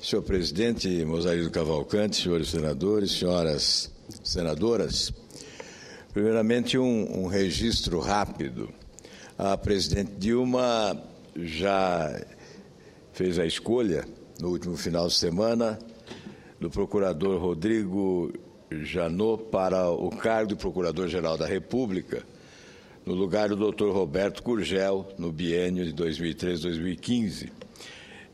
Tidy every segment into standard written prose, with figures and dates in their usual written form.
Senhor presidente Mozarido Cavalcante, senhores senadores, senhoras senadoras, primeiramente um registro rápido. A presidente Dilma já fez a escolha, no último final de semana, do procurador Rodrigo Janot para o cargo de Procurador-Geral da República, no lugar do Dr. Roberto Gurgel, no biênio de 2013-2015.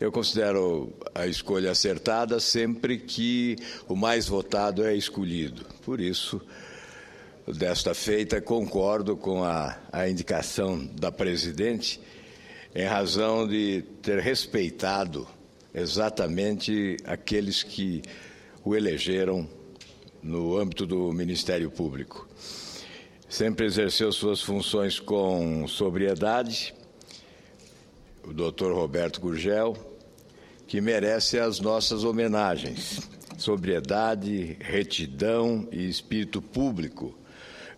Eu considero a escolha acertada sempre que o mais votado é escolhido. Por isso, desta feita, concordo com a indicação da presidente, em razão de ter respeitado exatamente aqueles que o elegeram no âmbito do Ministério Público. Sempre exerceu suas funções com sobriedade, o Dr. Roberto Gurgel, que merece as nossas homenagens. Sobriedade, retidão e espírito público,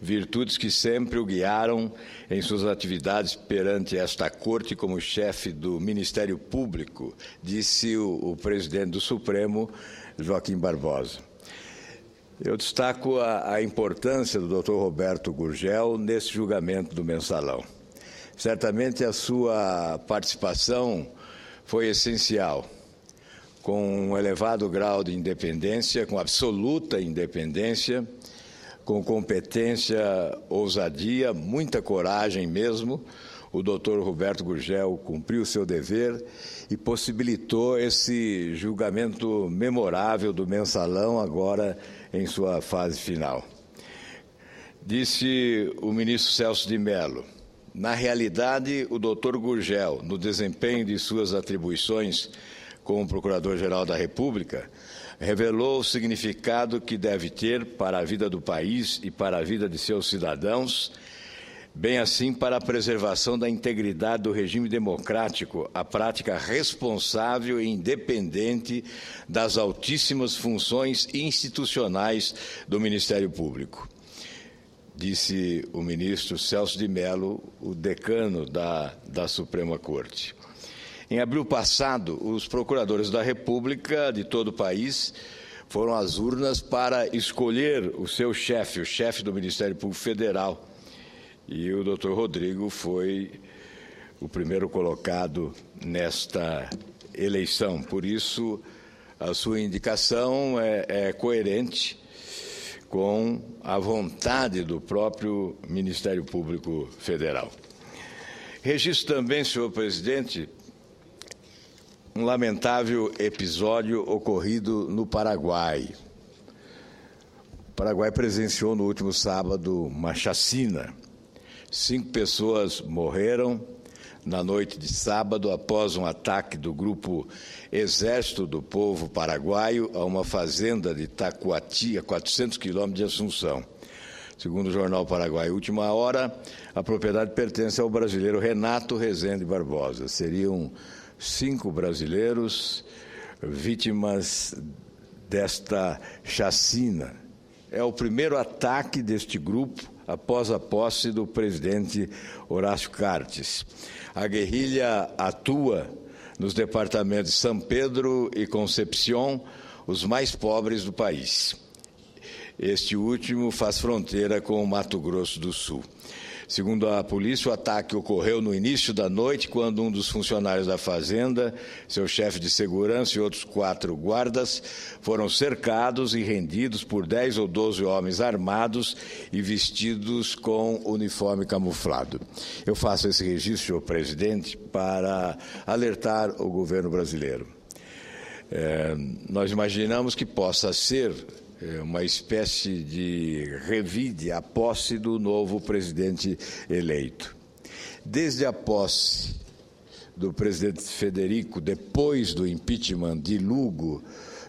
virtudes que sempre o guiaram em suas atividades perante esta Corte como chefe do Ministério Público, disse o presidente do Supremo, Joaquim Barbosa. Eu destaco a importância do Dr. Roberto Gurgel nesse julgamento do Mensalão. Certamente a sua participação foi essencial, com um elevado grau de independência, com absoluta independência, com competência, ousadia, muita coragem mesmo. O doutor Roberto Gurgel cumpriu seu dever e possibilitou esse julgamento memorável do Mensalão, agora em sua fase final. Disse o ministro Celso de Mello: na realidade, o doutor Gurgel, no desempenho de suas atribuições como Procurador-Geral da República, revelou o significado que deve ter para a vida do país e para a vida de seus cidadãos, bem assim para a preservação da integridade do regime democrático, a prática responsável e independente das altíssimas funções institucionais do Ministério Público. Disse o ministro Celso de Mello, o decano da Suprema Corte. Em abril passado, os procuradores da República de todo o país foram às urnas para escolher o seu chefe, o chefe do Ministério Público Federal. E o doutor Rodrigo foi o primeiro colocado nesta eleição. Por isso, a sua indicação é coerente com a vontade do próprio Ministério Público Federal. Registro também, senhor presidente, um lamentável episódio ocorrido no Paraguai. O Paraguai presenciou no último sábado uma chacina. 5 pessoas morreram na noite de sábado após um ataque do grupo Exército do Povo Paraguaio a uma fazenda de Tacuati, a 400 quilômetros de Assunção. Segundo o jornal Paraguai Última Hora, a propriedade pertence ao brasileiro Renato Rezende Barbosa. Seriam 5 brasileiros vítimas desta chacina. É o primeiro ataque deste grupo após a posse do presidente Horácio Cartes. A guerrilha atua nos departamentos de São Pedro e Concepción, os mais pobres do país. Este último faz fronteira com o Mato Grosso do Sul. Segundo a polícia, o ataque ocorreu no início da noite, quando um dos funcionários da fazenda, seu chefe de segurança e outros 4 guardas foram cercados e rendidos por 10 ou 12 homens armados e vestidos com uniforme camuflado. Eu faço esse registro, senhor presidente, para alertar o governo brasileiro. Nós imaginamos que possa ser uma espécie de revide à posse do novo presidente eleito. Desde a posse do presidente Federico, depois do impeachment de Lugo,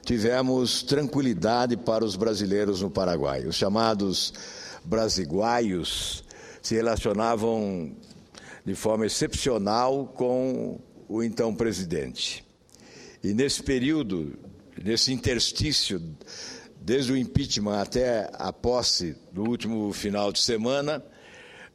tivemos tranquilidade para os brasileiros no Paraguai. Os chamados brasiguaios se relacionavam de forma excepcional com o então presidente. E nesse período, nesse interstício, desde o impeachment até a posse do último final de semana,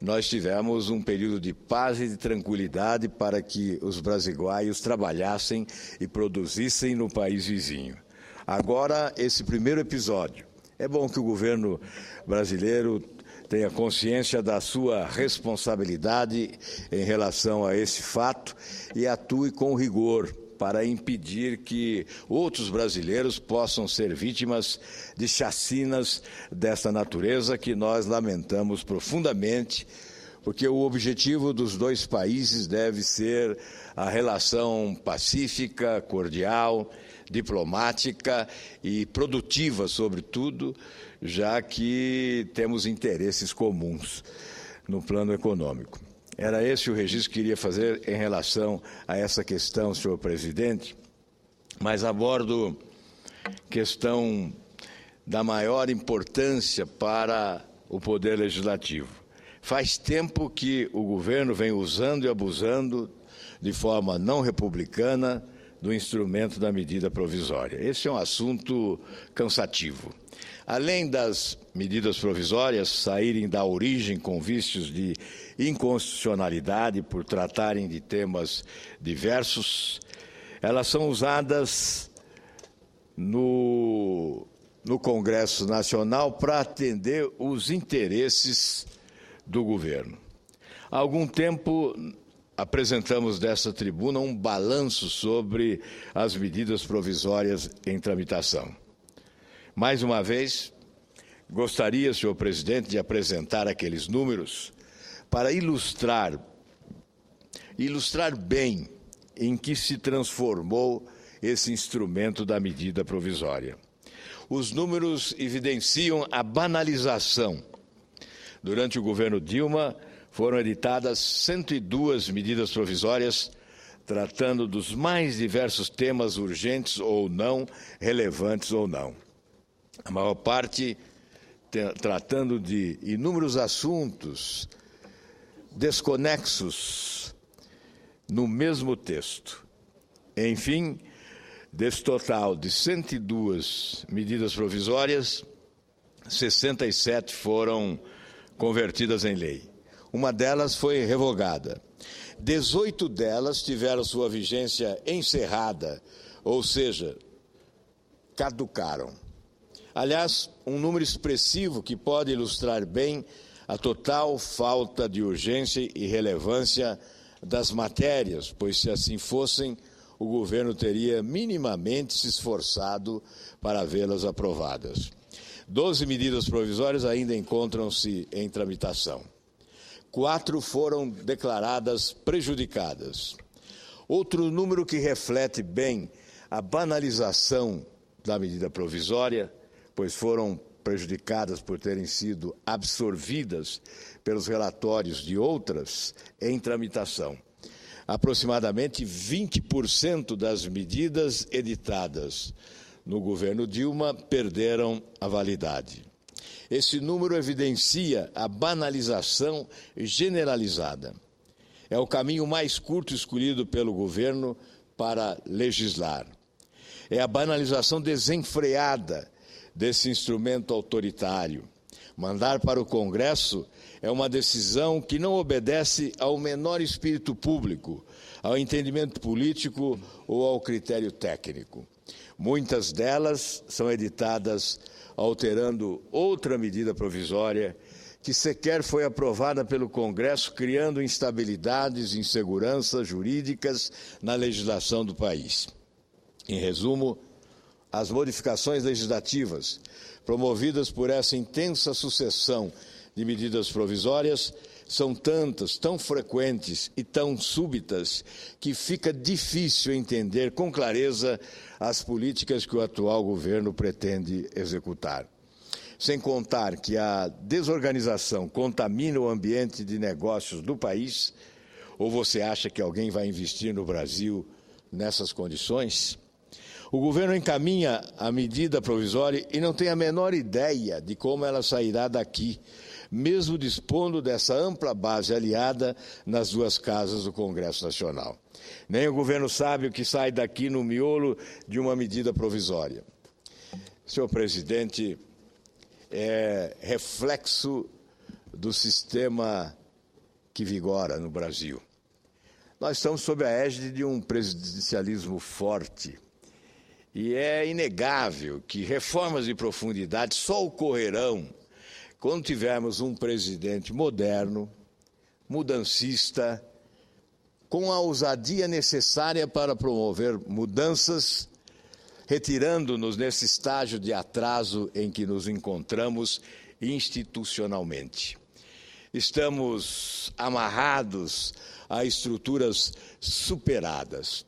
nós tivemos um período de paz e de tranquilidade para que os brasiguaios trabalhassem e produzissem no país vizinho. Agora, esse primeiro episódio, é bom que o governo brasileiro tenha consciência da sua responsabilidade em relação a esse fato e atue com rigor para impedir que outros brasileiros possam ser vítimas de chacinas desta natureza que nós lamentamos profundamente, porque o objetivo dos dois países deve ser a relação pacífica, cordial, diplomática e produtiva, sobretudo, já que temos interesses comuns no plano econômico. Era esse o registro que queria fazer em relação a essa questão, senhor presidente, mas abordo questão da maior importância para o Poder Legislativo. Faz tempo que o governo vem usando e abusando de forma não republicana do instrumento da medida provisória. Esse é um assunto cansativo. Além das medidas provisórias saírem da origem com vícios de inconstitucionalidade por tratarem de temas diversos, elas são usadas no Congresso Nacional para atender os interesses do governo. Há algum tempo apresentamos dessa tribuna um balanço sobre as medidas provisórias em tramitação. Mais uma vez, gostaria, senhor presidente, de apresentar aqueles números para ilustrar bem em que se transformou esse instrumento da medida provisória. Os números evidenciam a banalização. Durante o governo Dilma, foram editadas 102 medidas provisórias tratando dos mais diversos temas urgentes ou não, relevantes ou não. A maior parte tratando de inúmeros assuntos desconexos no mesmo texto. Enfim, desse total de 102 medidas provisórias, 67 foram convertidas em lei. Uma delas foi revogada. 18 delas tiveram sua vigência encerrada, ou seja, caducaram. Aliás, um número expressivo que pode ilustrar bem a total falta de urgência e relevância das matérias, pois se assim fossem, o governo teria minimamente se esforçado para vê-las aprovadas. 12 medidas provisórias ainda encontram-se em tramitação. 4 foram declaradas prejudicadas. Outro número que reflete bem a banalização da medida provisória, pois foram prejudicadas por terem sido absorvidas pelos relatórios de outras em tramitação. Aproximadamente 20% das medidas editadas no governo Dilma perderam a validade. Esse número evidencia a banalização generalizada. É o caminho mais curto escolhido pelo governo para legislar. É a banalização desenfreada desse instrumento autoritário. Mandar para o Congresso é uma decisão que não obedece ao menor espírito público, ao entendimento político ou ao critério técnico. Muitas delas são editadas alterando outra medida provisória que sequer foi aprovada pelo Congresso, criando instabilidades e inseguranças jurídicas na legislação do país. Em resumo, as modificações legislativas promovidas por essa intensa sucessão de medidas provisórias são tantas, tão frequentes e tão súbitas que fica difícil entender com clareza as políticas que o atual governo pretende executar. Sem contar que a desorganização contamina o ambiente de negócios do país, ou você acha que alguém vai investir no Brasil nessas condições? O governo encaminha a medida provisória e não tem a menor ideia de como ela sairá daqui, mesmo dispondo dessa ampla base aliada nas duas casas do Congresso Nacional. Nem o governo sabe o que sai daqui no miolo de uma medida provisória. Senhor presidente, é reflexo do sistema que vigora no Brasil. Nós estamos sob a égide de um presidencialismo forte e é inegável que reformas de profundidade só ocorrerão quando tivermos um presidente moderno, mudancista, com a ousadia necessária para promover mudanças, retirando-nos nesse estágio de atraso em que nos encontramos institucionalmente. Estamos amarrados a estruturas superadas,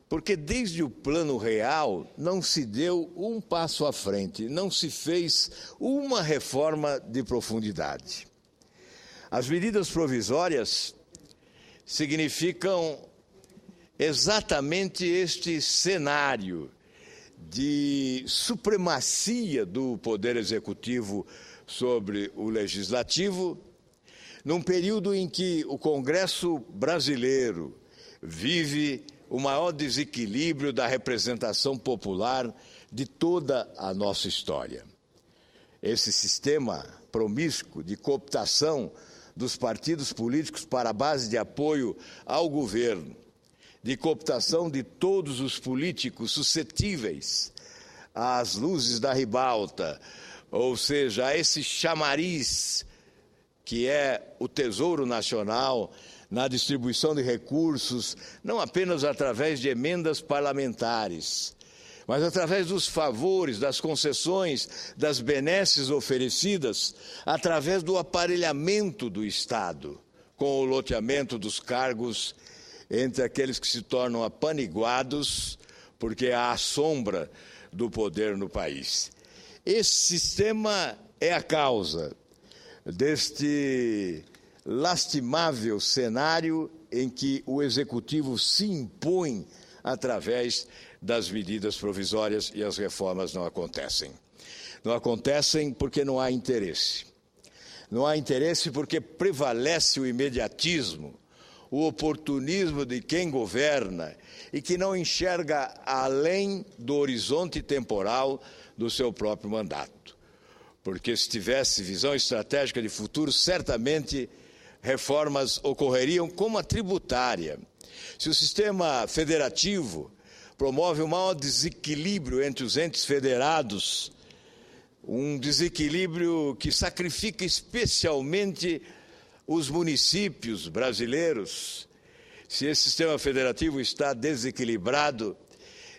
porque desde o plano real não se deu um passo à frente, não se fez uma reforma de profundidade. As medidas provisórias significam exatamente este cenário de supremacia do Poder Executivo sobre o Legislativo, num período em que o Congresso brasileiro vive o maior desequilíbrio da representação popular de toda a nossa história. Esse sistema promíscuo de cooptação dos partidos políticos para a base de apoio ao governo, de cooptação de todos os políticos suscetíveis às luzes da ribalta, ou seja, a esse chamariz que é o Tesouro Nacional, na distribuição de recursos, não apenas através de emendas parlamentares, mas através dos favores, das concessões, das benesses oferecidas, através do aparelhamento do Estado, com o loteamento dos cargos entre aqueles que se tornam apaniguados, porque há a sombra do poder no país. Esse sistema é a causa deste lastimável cenário em que o Executivo se impõe através das medidas provisórias e as reformas não acontecem. Não acontecem porque não há interesse. Não há interesse porque prevalece o imediatismo, o oportunismo de quem governa e que não enxerga além do horizonte temporal do seu próprio mandato. Porque se tivesse visão estratégica de futuro, certamente reformas ocorreriam como a tributária. Se o sistema federativo promove o maior desequilíbrio entre os entes federados, um desequilíbrio que sacrifica especialmente os municípios brasileiros, se esse sistema federativo está desequilibrado,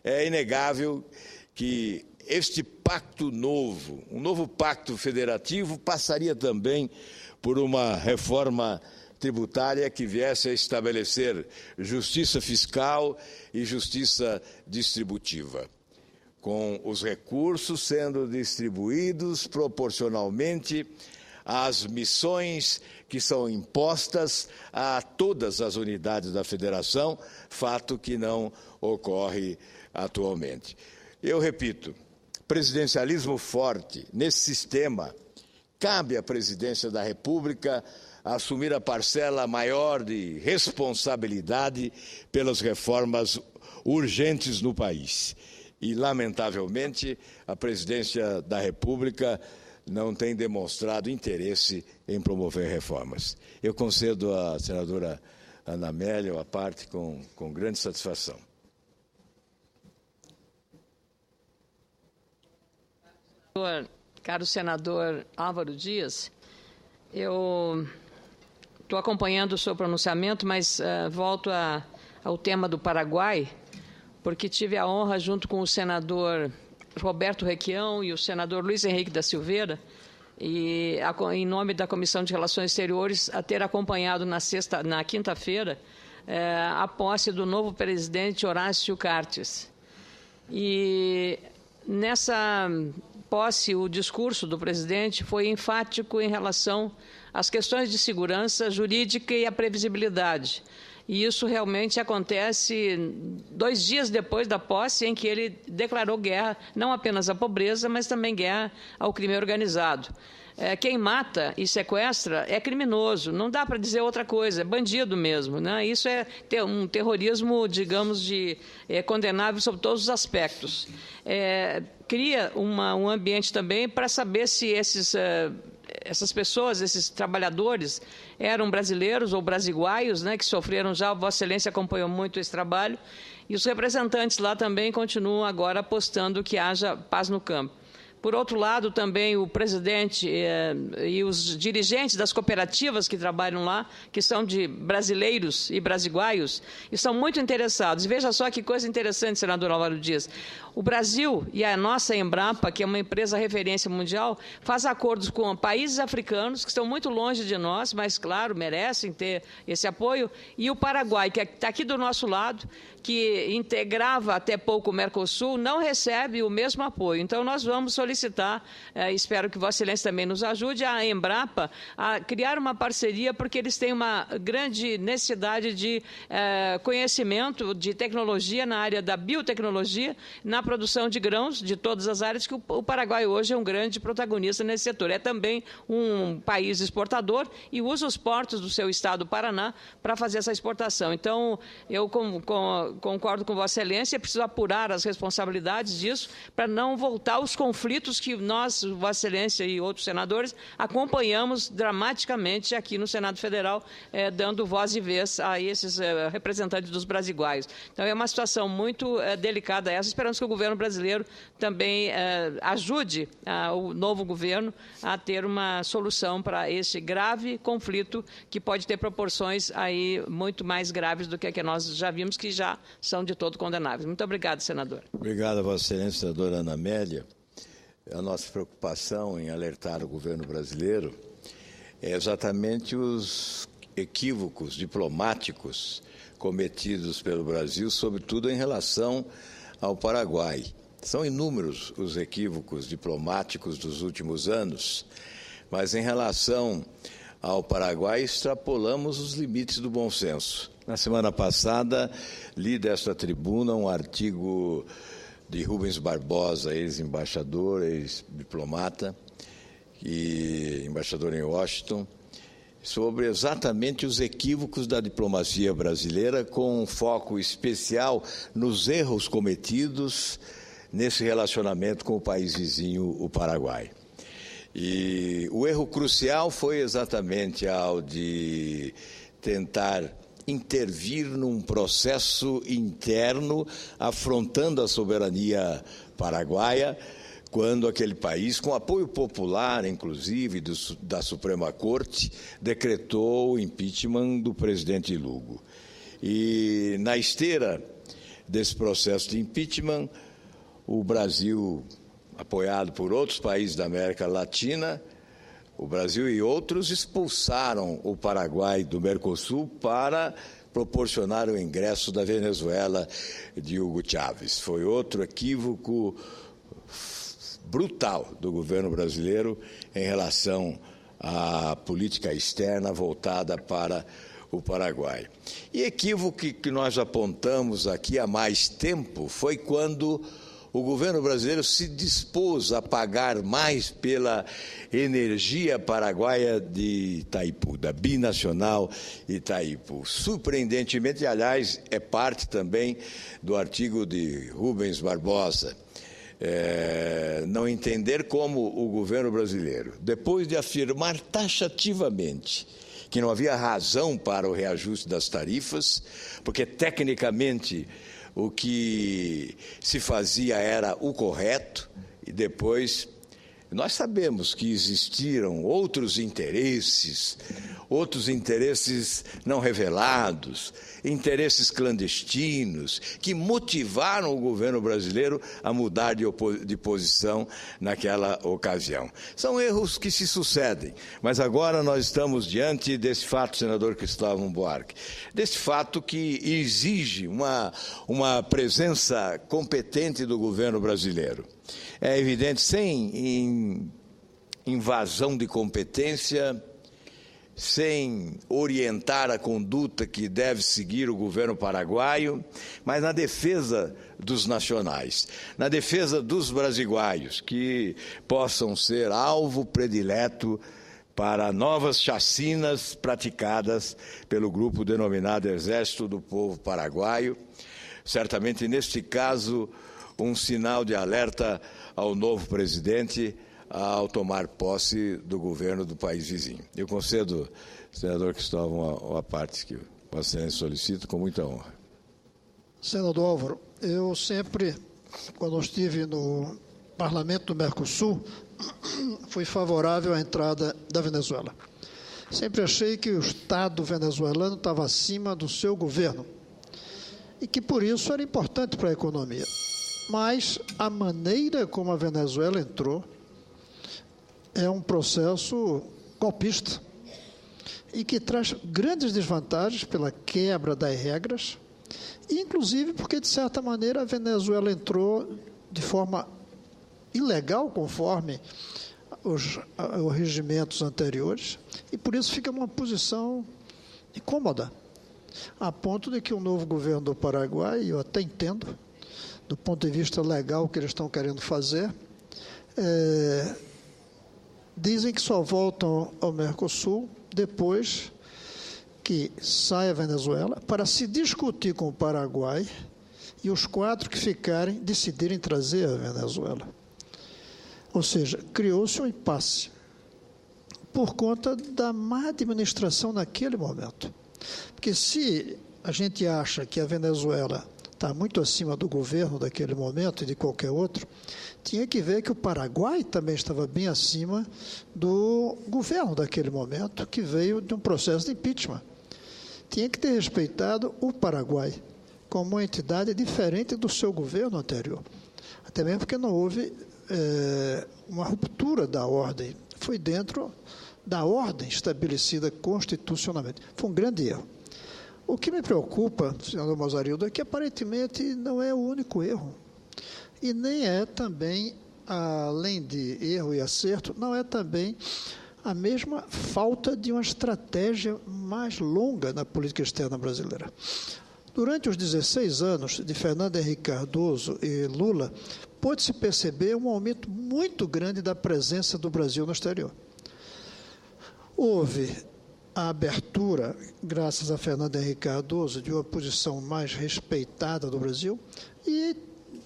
é inegável que este pacto novo, um novo pacto federativo, passaria também por uma reforma tributária que viesse a estabelecer justiça fiscal e justiça distributiva, com os recursos sendo distribuídos proporcionalmente às missões que são impostas a todas as unidades da federação, fato que não ocorre atualmente. Eu repito, presidencialismo forte nesse sistema, cabe à presidência da República assumir a parcela maior de responsabilidade pelas reformas urgentes no país. E, lamentavelmente, a presidência da República não tem demonstrado interesse em promover reformas. Eu concedo à senadora Ana Amélia a parte com grande satisfação. Caro senador Álvaro Dias, eu estou acompanhando o seu pronunciamento, mas volto ao tema do Paraguai, porque tive a honra, junto com o senador Roberto Requião e o senador Luiz Henrique da Silveira, e em nome da Comissão de Relações Exteriores, a ter acompanhado na quinta-feira a posse do novo presidente Horácio Cartes. E nessa posse, o discurso do presidente foi enfático em relação às questões de segurança jurídica e a previsibilidade. E isso realmente acontece 2 dias depois da posse, em que ele declarou guerra não apenas à pobreza, mas também guerra ao crime organizado. Quem mata e sequestra é criminoso, não dá para dizer outra coisa, é bandido mesmo, né? Isso é um terrorismo, digamos, condenável sob todos os aspectos. Cria um ambiente também para saber se essas pessoas, esses trabalhadores, eram brasileiros ou brasiguaios, né, que sofreram já. Vossa Excelência acompanhou muito esse trabalho. E os representantes lá também continuam agora apostando que haja paz no campo. Por outro lado, também o presidente e os dirigentes das cooperativas que trabalham lá, que são de brasileiros e brasiguaios, estão muito interessados. E veja só que coisa interessante, senador Álvaro Dias. O Brasil e a nossa Embrapa, que é uma empresa referência mundial, faz acordos com países africanos, que estão muito longe de nós, mas, claro, merecem ter esse apoio, e o Paraguai, que está aqui do nosso lado, que integrava até pouco o Mercosul, não recebe o mesmo apoio. Então, nós vamos solicitar, espero que Vossa Excelência também nos ajude, a Embrapa a criar uma parceria, porque eles têm uma grande necessidade de conhecimento, de tecnologia na área da biotecnologia, na produção de grãos de todas as áreas, que o Paraguai hoje é um grande protagonista nesse setor. É também um país exportador e usa os portos do seu estado, Paraná, para fazer essa exportação. Então, eu concordo com Vossa Excelência, é preciso apurar as responsabilidades disso para não voltar aos conflitos que nós, Vossa Excelência e outros senadores, acompanhamos dramaticamente aqui no Senado Federal, dando voz e vez a esses representantes dos brasiguaios. Então, é uma situação muito delicada essa. Esperamos que o governo brasileiro também ajude o novo governo a ter uma solução para esse grave conflito que pode ter proporções aí muito mais graves do que a que nós já vimos, que já são de todo condenáveis. Muito obrigado, senador. Obrigado, Vossa Excelência, senadora Ana Amélia. A nossa preocupação em alertar o governo brasileiro é exatamente os equívocos diplomáticos cometidos pelo Brasil, sobretudo em relação ao Paraguai. São inúmeros os equívocos diplomáticos dos últimos anos, mas em relação ao Paraguai extrapolamos os limites do bom senso. Na semana passada, li desta tribuna um artigo de Rubens Barbosa, ex-embaixador, ex-diplomata, e embaixador em Washington, sobre exatamente os equívocos da diplomacia brasileira, com um foco especial nos erros cometidos nesse relacionamento com o país vizinho, o Paraguai. E o erro crucial foi exatamente ao de tentar intervir num processo interno, afrontando a soberania paraguaia, quando aquele país, com apoio popular, inclusive, da Suprema Corte, decretou o impeachment do presidente Lugo. E, na esteira desse processo de impeachment, o Brasil, apoiado por outros países da América Latina, o Brasil e outros expulsaram o Paraguai do Mercosul para proporcionar o ingresso da Venezuela de Hugo Chávez. Foi outro equívoco brutal do governo brasileiro em relação à política externa voltada para o Paraguai. E equívoco que nós apontamos aqui há mais tempo foi quando o governo brasileiro se dispôs a pagar mais pela energia paraguaia de Itaipu, da binacional Itaipu. Surpreendentemente, aliás, é parte também do artigo de Rubens Barbosa, não entender como o governo brasileiro, depois de afirmar taxativamente que não havia razão para o reajuste das tarifas, porque tecnicamente o que se fazia era o correto, e depois nós sabemos que existiram outros interesses não revelados, interesses clandestinos, que motivaram o governo brasileiro a mudar de posição naquela ocasião. São erros que se sucedem, mas agora nós estamos diante desse fato, senador Cristóvão Buarque, desse fato que exige uma presença competente do governo brasileiro. É evidente, sem invasão de competência, sem orientar a conduta que deve seguir o governo paraguaio, mas na defesa dos nacionais, na defesa dos brasiguaios, que possam ser alvo predileto para novas chacinas praticadas pelo grupo denominado Exército do Povo Paraguaio. Certamente, neste caso, um sinal de alerta ao novo presidente ao tomar posse do governo do país vizinho. Eu concedo, senador Cristóvão, a parte que Vossa Excelência solicita com muita honra. Senador Álvaro, eu sempre, quando estive no Parlamento do Mercosul, fui favorável à entrada da Venezuela. Sempre achei que o Estado venezuelano estava acima do seu governo e que, por isso, era importante para a economia. Mas a maneira como a Venezuela entrou é um processo golpista e que traz grandes desvantagens pela quebra das regras, inclusive porque, de certa maneira, a Venezuela entrou de forma ilegal, conforme os regimentos anteriores, e por isso fica numa posição incômoda, a ponto de que o novo governo do Paraguai, eu até entendo, do ponto de vista legal que eles estão querendo fazer, dizem que só voltam ao Mercosul depois que sai a Venezuela para se discutir com o Paraguai e os 4 que ficarem decidirem trazer a Venezuela. Ou seja, criou-se um impasse por conta da má administração naquele momento. Porque se a gente acha que a Venezuela está muito acima do governo daquele momento e de qualquer outro, tinha que ver que o Paraguai também estava bem acima do governo daquele momento, que veio de um processo de impeachment. Tinha que ter respeitado o Paraguai como uma entidade diferente do seu governo anterior. Até mesmo porque não houve uma ruptura da ordem. Foi dentro da ordem estabelecida constitucionalmente. Foi um grande erro. O que me preocupa, senador Mozarildo, é que aparentemente não é o único erro. E nem é também, além de erro e acerto, não é também a mesma falta de uma estratégia mais longa na política externa brasileira. Durante os 16 anos de Fernando Henrique Cardoso e Lula, pôde-se perceber um aumento muito grande da presença do Brasil no exterior. Houve a abertura, graças a Fernando Henrique Cardoso, de uma posição mais respeitada do Brasil, e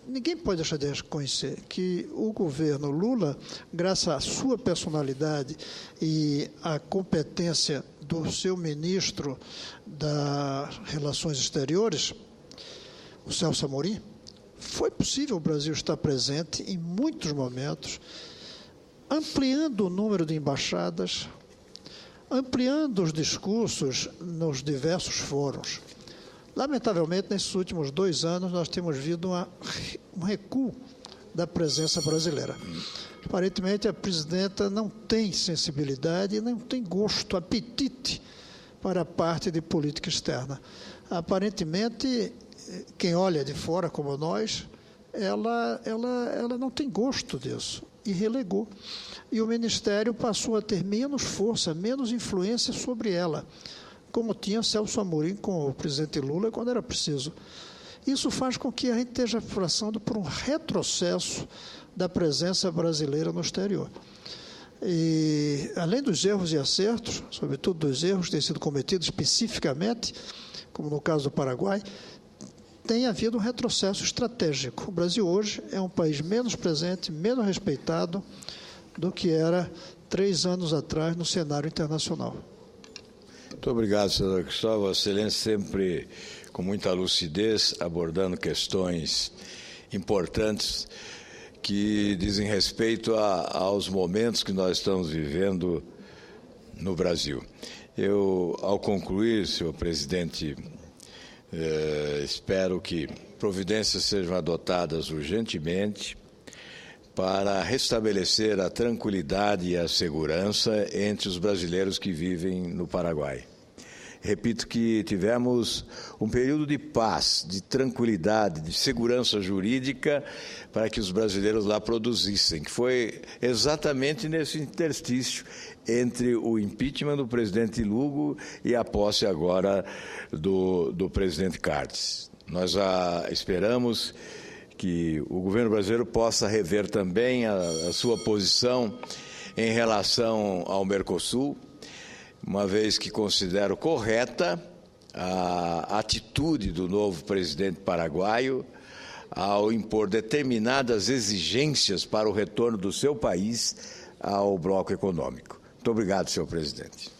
ninguém pode deixar de reconhecer que o governo Lula, graças à sua personalidade e à competência do seu ministro das Relações Exteriores, o Celso Amorim, foi possível o Brasil estar presente em muitos momentos, ampliando o número de embaixadas, ampliando os discursos nos diversos fóruns. Lamentavelmente, nesses últimos 2 anos, nós temos visto um recuo da presença brasileira. Aparentemente, a presidenta não tem sensibilidade, não tem gosto, apetite para a parte de política externa. Aparentemente, quem olha de fora como nós, ela não tem gosto disso e relegou. E o Ministério passou a ter menos força, menos influência sobre ela, como tinha Celso Amorim com o presidente Lula quando era preciso. Isso faz com que a gente esteja passando por um retrocesso da presença brasileira no exterior. E, além dos erros e acertos, sobretudo dos erros que têm sido cometidos especificamente, como no caso do Paraguai, tem havido um retrocesso estratégico. O Brasil hoje é um país menos presente, menos respeitado do que era 3 anos atrás no cenário internacional. Muito obrigado, senador Cristóvão. Vossa Excelência sempre com muita lucidez, abordando questões importantes que dizem respeito aos momentos que nós estamos vivendo no Brasil. Eu, ao concluir, senhor presidente, espero que providências sejam adotadas urgentemente para restabelecer a tranquilidade e a segurança entre os brasileiros que vivem no Paraguai. Repito que tivemos um período de paz, de tranquilidade, de segurança jurídica para que os brasileiros lá produzissem, que foi exatamente nesse interstício entre o impeachment do presidente Lugo e a posse agora do presidente Cartes. Nós já esperamos que o governo brasileiro possa rever também a sua posição em relação ao Mercosul, uma vez que considero correta a atitude do novo presidente paraguaio ao impor determinadas exigências para o retorno do seu país ao bloco econômico. Muito obrigado, senhor presidente.